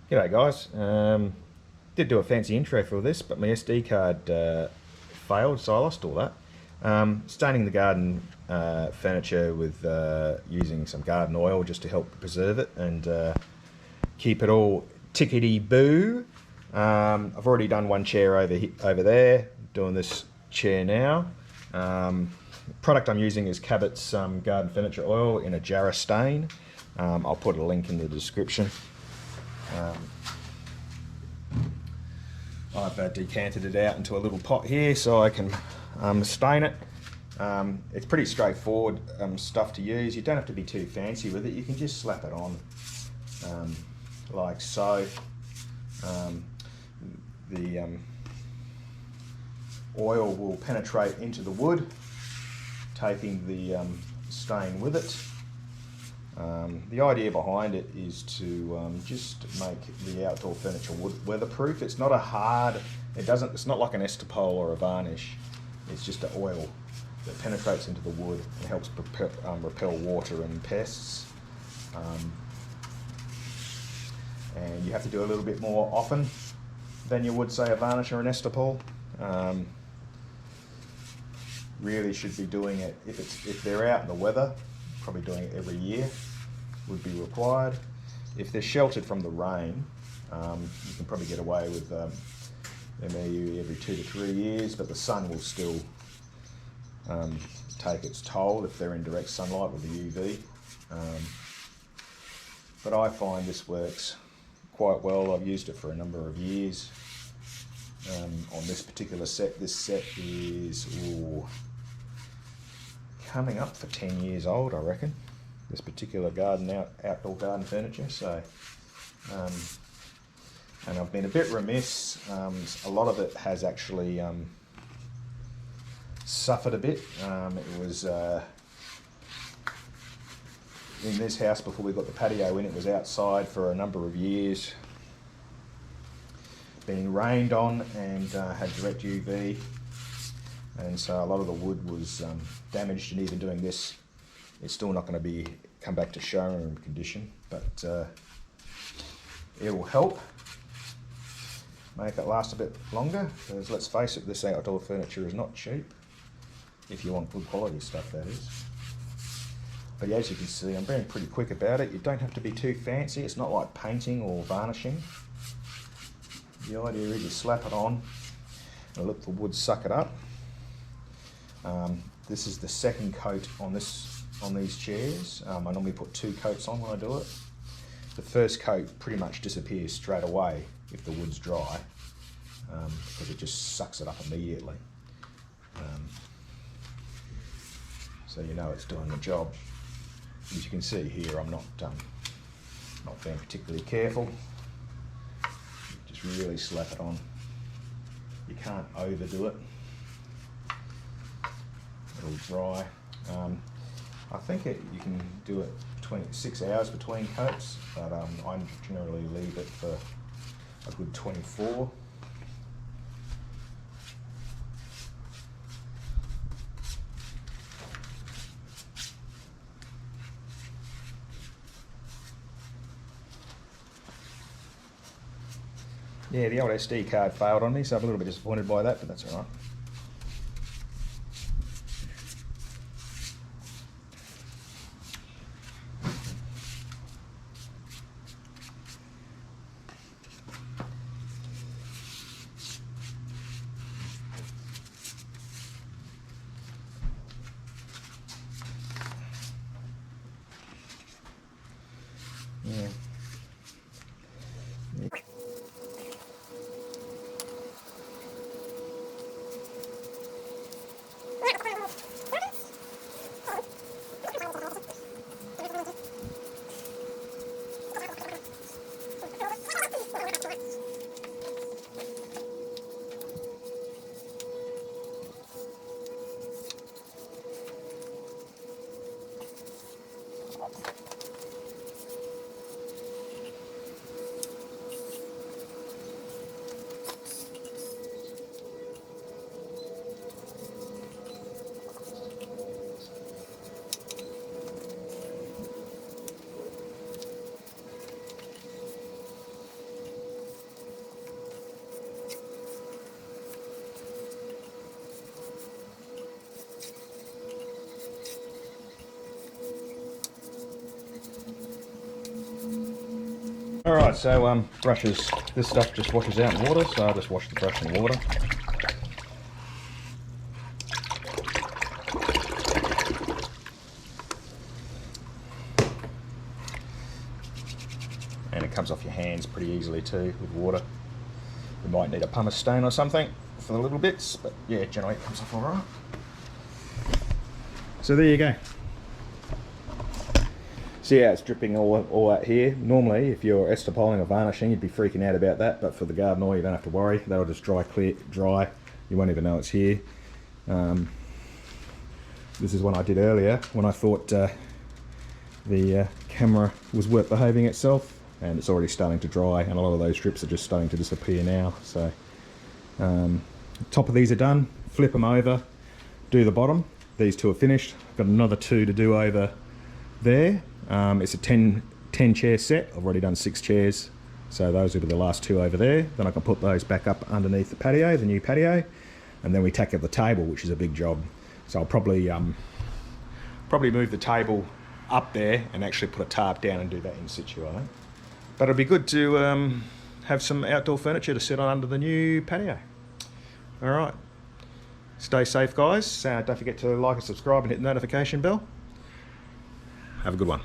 G'day guys. Did do a fancy intro for this, but my SD card failed, so I lost all that. Staining the garden furniture with using some garden oil just to help preserve it and keep it all tickety-boo. I've already done one chair over there, doing this chair now. The product I'm using is Cabot's garden furniture oil in a Jarrah stain. I'll put a link in the description. I've decanted it out into a little pot here so I can stain it. It's pretty straightforward stuff to use. You don't have to be too fancy with it. You can just slap it on like so. The oil will penetrate into the wood, taking the stain with it. The idea behind it is to just make the outdoor furniture weatherproof. It's not a hard, it's not like an Estopol or a varnish. It's just an oil that penetrates into the wood and helps repel water and pests. And you have to do a little bit more often than you would say a varnish or an Estopol. Really should be doing it if they're out in the weather. Probably doing it every year would be required. If they're sheltered from the rain, you can probably get away with maybe every 2 to 3 years, but the sun will still take its toll if they're in direct sunlight with the UV. But I find this works quite well. I've used it for a number of years. On this particular set, this set is coming up for 10 years old, I reckon, this particular outdoor garden furniture. So and I've been a bit remiss. A lot of it has actually suffered a bit. It was in this house before we got the patio in. It was outside for a number of years, being rained on, and had direct UV. And so a lot of the wood was damaged, and even doing this, it's still not going to come back to showroom condition, but it will help make it last a bit longer, because let's face it, this outdoor furniture is not cheap, if you want good quality stuff, that is. But as you can see, I'm being pretty quick about it. You don't have to be too fancy. It's not like painting or varnishing. The idea is you slap it on and let the wood suck it up. This is the second coat on these chairs. I normally put 2 coats on when I do it. The first coat pretty much disappears straight away if the wood's dry, because it just sucks it up immediately. So you know it's doing the job. As you can see here, I'm not being particularly careful. Just really slap it on. You can't overdo it. It'll dry. I think you can do it 6 hours between coats, but I generally leave it for a good 24. Yeah, the old SD card failed on me, so I'm a little bit disappointed by that, but that's all right. Yeah. Alright, so brushes, this stuff just washes out in water, so I'll just wash the brush in water. And it comes off your hands pretty easily too with water. You might need a pumice stone or something for the little bits, but yeah, generally it comes off alright. So there you go. See how it's dripping all out here? Normally, if you're estapoling or varnishing, you'd be freaking out about that, but for the garden oil, you don't have to worry. That'll just dry. You won't even know it's here. This is one I did earlier when I thought the camera was worth behaving itself, and it's already starting to dry, and a lot of those drips are just starting to disappear now. So, top of these are done. Flip them over, do the bottom. These two are finished. I've got another 2 to do over there. It's a 10 chair set. I've already done 6 chairs, so those will be the last 2 over there. Then I can put those back up underneath the patio, the new patio, and then we tack up the table, which is a big job. So I'll probably move the table up there and actually put a tarp down and do that in situ, I think. But it'll be good to have some outdoor furniture to sit on under the new patio. All right. Stay safe, guys. Don't forget to like and subscribe and hit the notification bell. Have a good one.